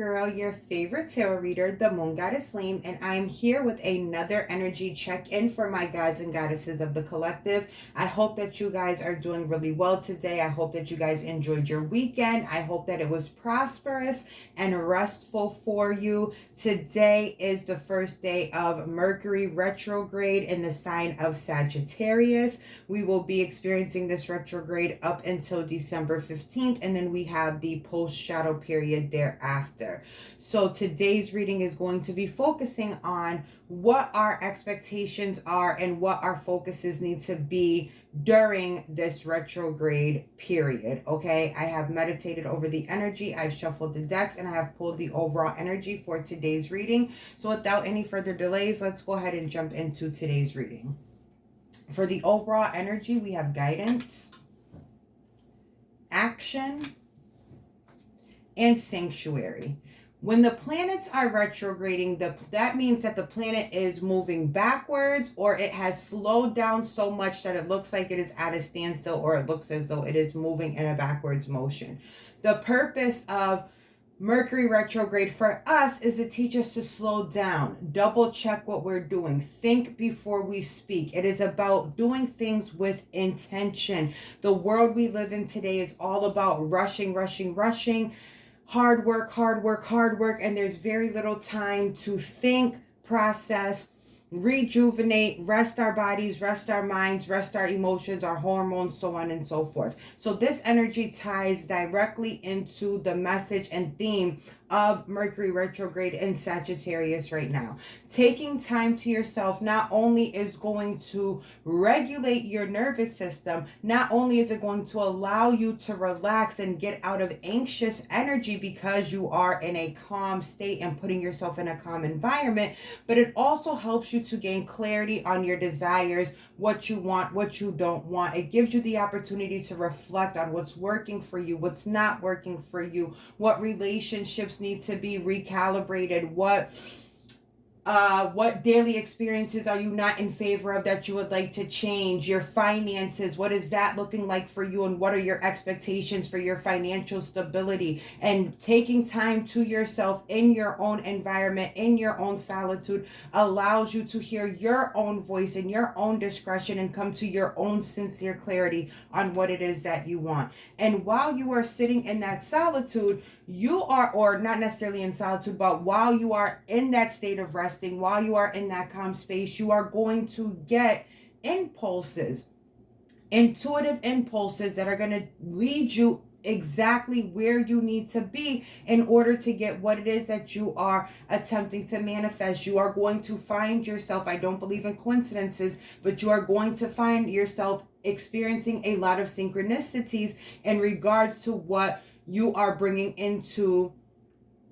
girl, your favorite tarot reader, the Moon Goddess Lame, and I'm here with another energy check-in for my gods and goddesses of the collective. I hope that you guys are doing really well today. I hope that you guys enjoyed your weekend. I hope that it was prosperous and restful for you. Today is the first day of Mercury retrograde in the sign of Sagittarius. We will be experiencing this retrograde up until December 15th, and then we have the post-shadow period thereafter. So today's reading is going to be focusing on what our expectations are and what our focuses need to be during this retrograde period. Okay, I have meditated over the energy, I've shuffled the decks, and I have pulled the overall energy for today's reading. So without any further delays, let's go ahead and jump into today's reading. For the overall energy, we have guidance, action, and sanctuary. When the planets are retrograding, that means that the planet is moving backwards, or it has slowed down so much that it looks like it is at a standstill, or it looks as though it is moving in a backwards motion. The purpose of Mercury retrograde for us is to teach us to slow down, double check what we're doing, think before we speak. It is about doing things with intention. The world we live in today is all about rushing, hard work, and there's very little time to think, process, rejuvenate, rest our bodies, rest our minds, rest our emotions, our hormones, so on and so forth. So this energy ties directly into the message and theme of Mercury retrograde in Sagittarius right now. Taking time to yourself not only is going to regulate your nervous system, not only is it going to allow you to relax and get out of anxious energy because you are in a calm state and putting yourself in a calm environment, but it also helps you to gain clarity on your desires, what you want, what you don't want. It gives you the opportunity to reflect on what's working for you, what's not working for you, what relationships need to be recalibrated, what daily experiences are you not in favor of that you would like to change, your finances, what is that looking like for you, and what are your expectations for your financial stability. And taking time to yourself in your own environment, in your own solitude, allows you to hear your own voice and your own discretion and come to your own sincere clarity on what it is that you want. And while you are sitting in that solitude, you are, or not necessarily in solitude, but while you are in that state of resting, while you are in that calm space, you are going to get impulses, intuitive impulses that are going to lead you exactly where you need to be in order to get what it is that you are attempting to manifest. You are going to find yourself, I don't believe in coincidences, but you are going to find yourself experiencing a lot of synchronicities in regards to what you are bringing into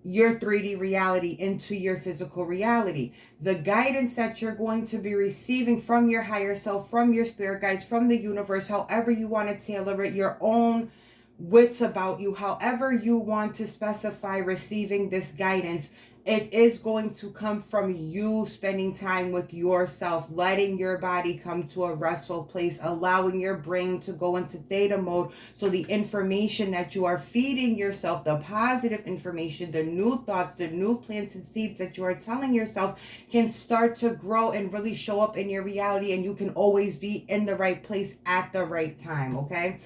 your 3D reality, into your physical reality. The guidance that you're going to be receiving from your higher self, from your spirit guides, from the universe, however you want to tailor it, your own wits about you, however you want to specify receiving this guidance, it is going to come from you spending time with yourself, letting your body come to a restful place, allowing your brain to go into theta mode, so the information that you are feeding yourself, the positive information, the new thoughts, the new planted seeds that you are telling yourself, can start to grow and really show up in your reality, and you can always be in the right place at the right time, okay?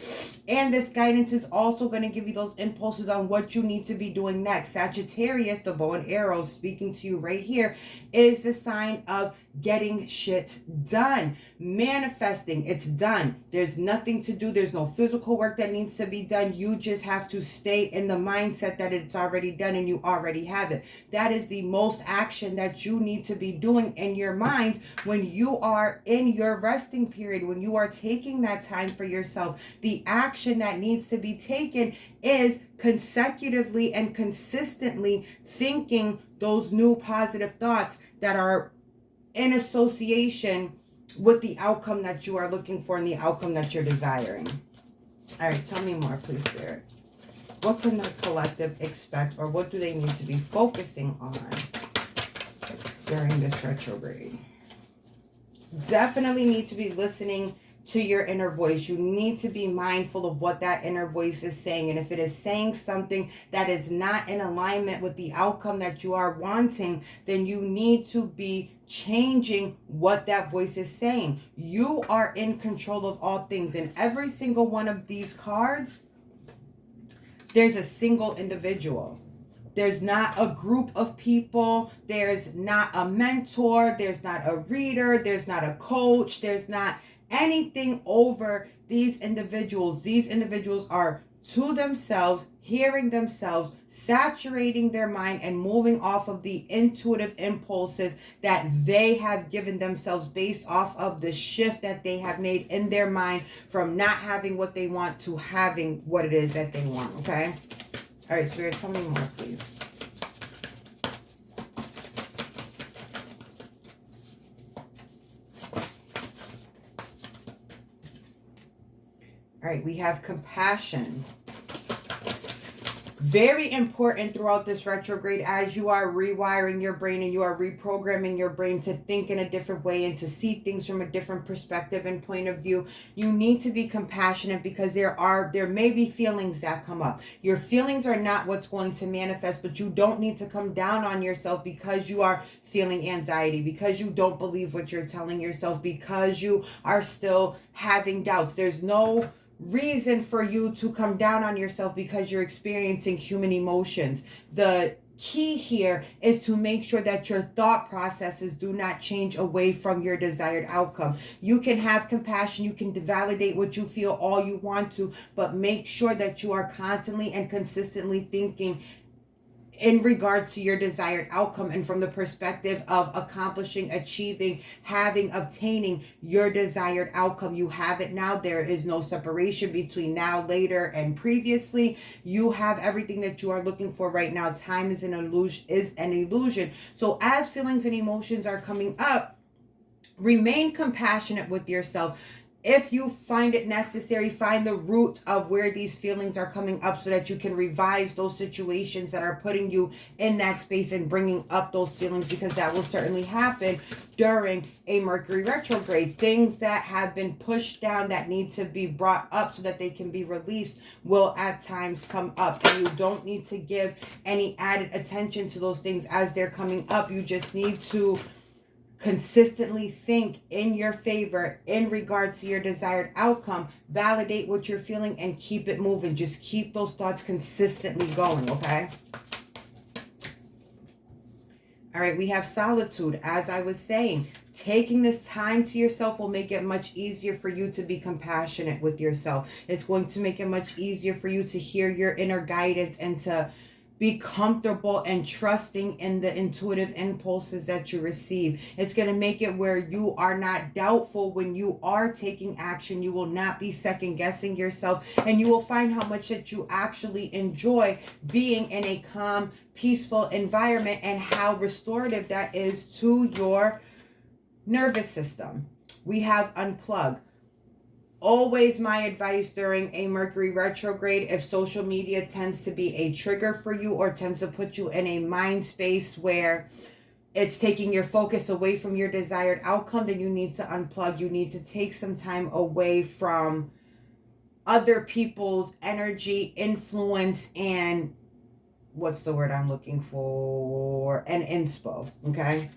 And this guidance is also going to give you those impulses on what you need to be doing next. Sagittarius, the bow and arrow, speaking to you right here, is the sign of getting shit done, manifesting. It's done. There's nothing to do. There's no physical work that needs to be done. You just have to stay in the mindset that it's already done and you already have it. That is the most action that you need to be doing in your mind when you are in your resting period, when you are taking that time for yourself. The action that needs to be taken is consecutively and consistently thinking those new positive thoughts that are in association with the outcome that you are looking for and the outcome that you're desiring. All right, tell me more, please, Spirit. What can the collective expect, or what do they need to be focusing on during this retrograde? Definitely need to be listening to your inner voice. You need to be mindful of what that inner voice is saying. And if it is saying something that is not in alignment with the outcome that you are wanting, then you need to be changing what that voice is saying. You are in control of all things. And every single one of these cards, there's a single individual. There's not a group of people. There's not a mentor. There's not a reader. There's not a coach. There's not anything over these individuals. These individuals are to themselves, hearing themselves, saturating their mind, and moving off of the intuitive impulses that they have given themselves based off of the shift that they have made in their mind from not having what they want to having what it is that they want, okay? All right, Spirit, tell me more, please. All right, we have compassion. Very important throughout this retrograde as you are rewiring your brain and you are reprogramming your brain to think in a different way and to see things from a different perspective and point of view. You need to be compassionate because there may be feelings that come up. Your feelings are not what's going to manifest, but you don't need to come down on yourself because you are feeling anxiety, because you don't believe what you're telling yourself, because you are still having doubts. There's no reason for you to come down on yourself because you're experiencing human emotions. The key here is to make sure that your thought processes do not change away from your desired outcome. You can have compassion, you can validate what you feel all you want to, but make sure that you are constantly and consistently thinking in regards to your desired outcome and from the perspective of accomplishing, achieving, obtaining your desired outcome. You have it now. There is no separation between now, later, and previously. You have everything that you are looking for right now. Time is an illusion. So as feelings and emotions are coming up, remain compassionate with yourself. If you find it necessary, find the root of where these feelings are coming up so that you can revise those situations that are putting you in that space and bringing up those feelings, because that will certainly happen during a Mercury retrograde. Things that have been pushed down that need to be brought up so that they can be released will at times come up, and you don't need to give any added attention to those things as they're coming up. You just need to consistently think in your favor in regards to your desired outcome. Validate what you're feeling and keep it moving. Just keep those thoughts consistently going, okay? All right, we have solitude. As I was saying, taking this time to yourself will make it much easier for you to be compassionate with yourself. It's going to make it much easier for you to hear your inner guidance and to be comfortable and trusting in the intuitive impulses that you receive. It's going to make it where you are not doubtful when you are taking action. You will not be second guessing yourself, and you will find how much that you actually enjoy being in a calm, peaceful environment and how restorative that is to your nervous system. We have unplug. Always my advice during a Mercury retrograde, if social media tends to be a trigger for you or tends to put you in a mind space where it's taking your focus away from your desired outcome, then you need to unplug. You need to take some time away from other people's energy, influence, and what's the word I'm looking for? And inspo, okay?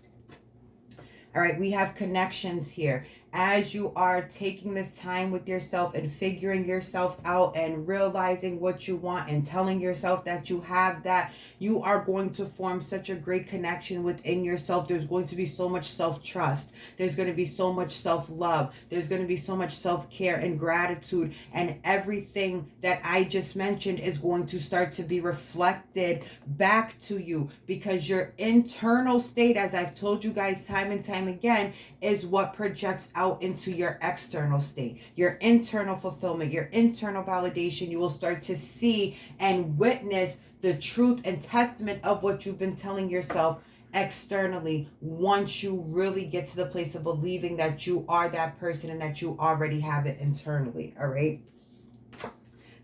All right, we have connections here. As you are taking this time with yourself and figuring yourself out and realizing what you want and telling yourself that you have that, you are going to form such a great connection within yourself. There's going to be so much self-trust. There's going to be so much self-love. There's going to be so much self-care and gratitude. And everything that I just mentioned is going to start to be reflected back to you, because your internal state, as I've told you guys time and time again, is what projects out into your external state, your internal fulfillment, your internal validation. You will start to see and witness the truth and testament of what you've been telling yourself externally once you really get to the place of believing that you are that person and that you already have it internally. All right.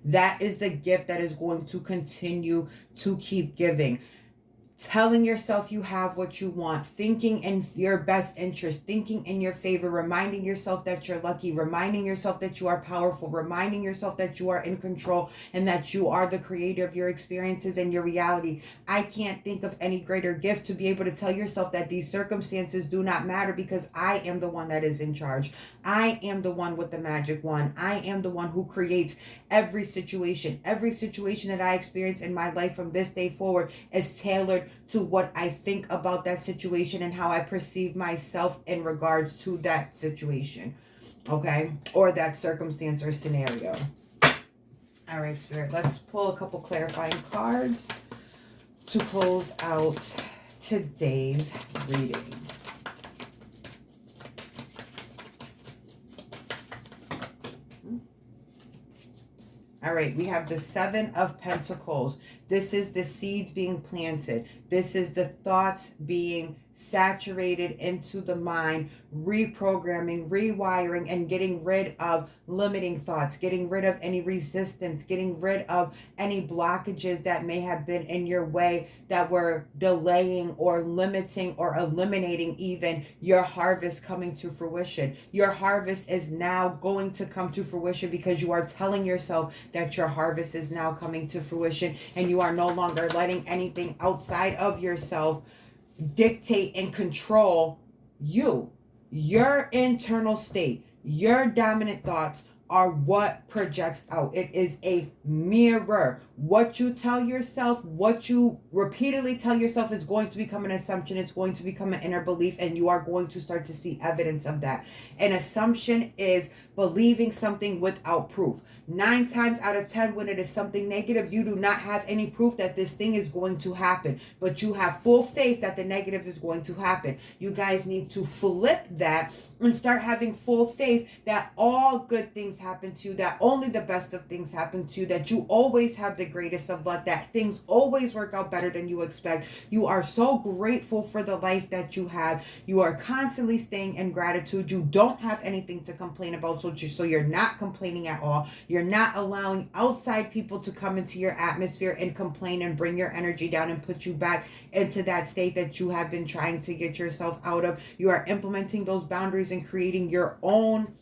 That is the gift that is going to continue to keep giving. telling yourself you have what you want, thinking in your best interest, thinking in your favor, reminding yourself that you're lucky, reminding yourself that you are powerful, reminding yourself that you are in control and that you are the creator of your experiences and your reality. I can't think of any greater gift to be able to tell yourself that these circumstances do not matter because I am the one that is in charge. I am the one with the magic wand. I am the one who creates every situation. Every situation that I experience in my life from this day forward is tailored to what I think about that situation and how I perceive myself in regards to that situation, okay? Or that circumstance or scenario. All right, Spirit, let's pull a couple clarifying cards to close out today's reading. All right, we have the Seven of Pentacles. This is the seeds being planted. This is the thoughts being saturated into the mind, reprogramming, rewiring, and getting rid of limiting thoughts, getting rid of any resistance, getting rid of any blockages that may have been in your way that were delaying or limiting or eliminating even your harvest coming to fruition. Your harvest is now going to come to fruition because you are telling yourself that your harvest is now coming to fruition and you are no longer letting anything outside of yourself dictate and control you. Your internal state, your dominant thoughts are what projects out. It is a mirror. What you tell yourself, what you repeatedly tell yourself is going to become an assumption. It's going to become an inner belief, and you are going to start to see evidence of that. An assumption is believing something without proof. 9 times out of 10, when it is something negative, you do not have any proof that this thing is going to happen, but you have full faith that the negative is going to happen. You guys need to flip that and start having full faith that all good things happen to you, that only the best of things happen to you, that you always have the greatest of luck, that things always work out better than you expect. You are so grateful for the life that you have. You are constantly staying in gratitude. You don't have anything to complain about, so you're not complaining at all. You're not allowing outside people to come into your atmosphere and complain and bring your energy down and put you back into that state that you have been trying to get yourself out of. You are implementing those boundaries and creating your own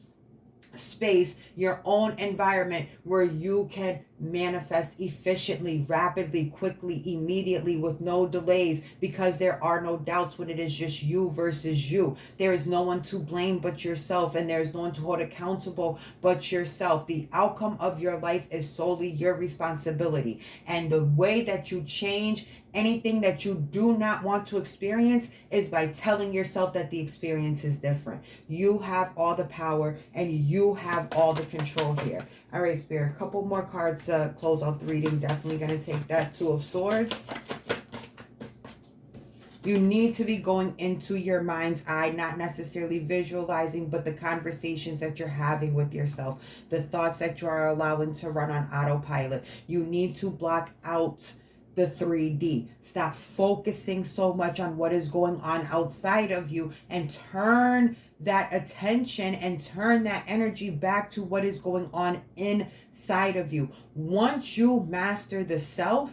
space, your own environment where you can manifest efficiently, rapidly, quickly, immediately, with no delays, because there are no doubts when it is just you versus you. There is no one to blame but yourself, and there is no one to hold accountable but yourself. The outcome of your life is solely your responsibility, and the way that you change anything that you do not want to experience is by telling yourself that the experience is different. You have all the power and you have all the control here. All right, Spirit, a couple more cards to close out the reading. Definitely going to take that Two of Swords. You need to be going into your mind's eye, not necessarily visualizing, but the conversations that you're having with yourself, the thoughts that you are allowing to run on autopilot. You need to block out the 3D. Stop focusing so much on what is going on outside of you and turn that attention and turn that energy back to what is going on inside of you. Once you master the self,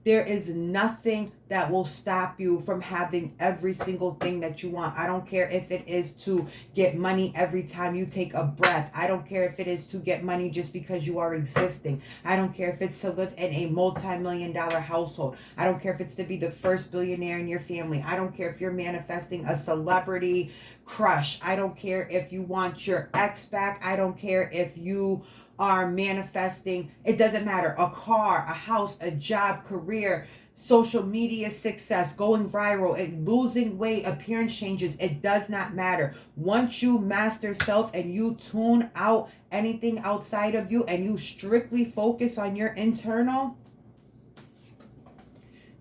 there is nothing that will stop you from having every single thing that you want. I don't care if it is to get money every time you take a breath. I don't care if it is to get money just because you are existing. I don't care if it's to live in a multi-million-dollar household. I don't care if it's to be the first billionaire in your family. I don't care if you're manifesting a celebrity crush. I don't care if you want your ex back. I don't care if you are manifesting, it doesn't matter, a car, a house, a job, career, social media success, going viral, losing weight, appearance changes. It does not matter. Once you master self and you tune out anything outside of you and you strictly focus on your internal,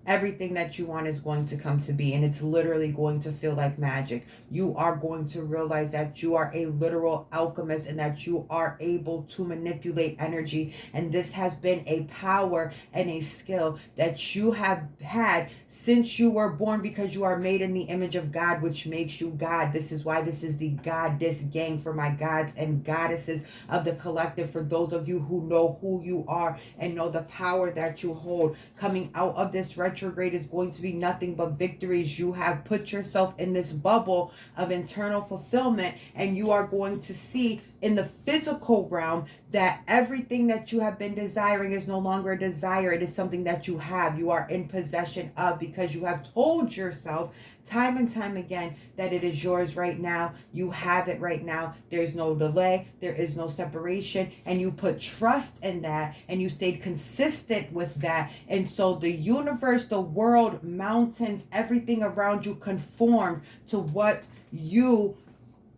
everything that you want is going to come to be, and it's literally going to feel like magic. You are going to realize that you are a literal alchemist and that you are able to manipulate energy, and this has been a power and a skill that you have had since you were born, because you are made in the image of God, which makes you God. This is why this is the Goddess gang for my gods and goddesses of the collective, for those of you who know who you are and know the power that you hold. Coming out of this retrograde retrograde is going to be nothing but victories. You have put yourself in this bubble of internal fulfillment, and you are going to see in the physical realm that everything that you have been desiring is no longer a desire. It is something that you have. You are in possession of, because you have told yourself time and time again that it is yours right now. You have it right now. There's no delay. There is no separation. And you put trust in that, and you stayed consistent with that. And so the universe, the world, mountains, everything around you conformed to what you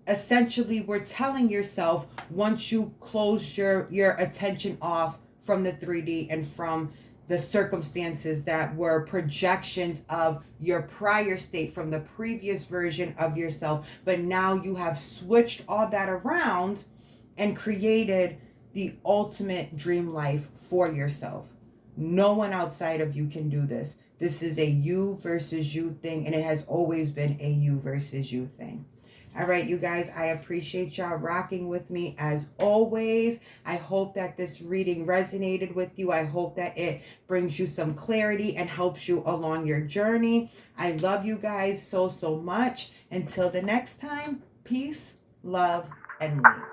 essentially were telling yourself once you closed your attention off from the 3D and from the circumstances that were projections of your prior state from the previous version of yourself. But now you have switched all that around and created the ultimate dream life for yourself. No one outside of you can do this. This is a you versus you thing, and it has always been a you versus you thing. All right, you guys, I appreciate y'all rocking with me as always. I hope that this reading resonated with you. I hope that it brings you some clarity and helps you along your journey. I love you guys so, so much. Until the next time, peace, love, and light.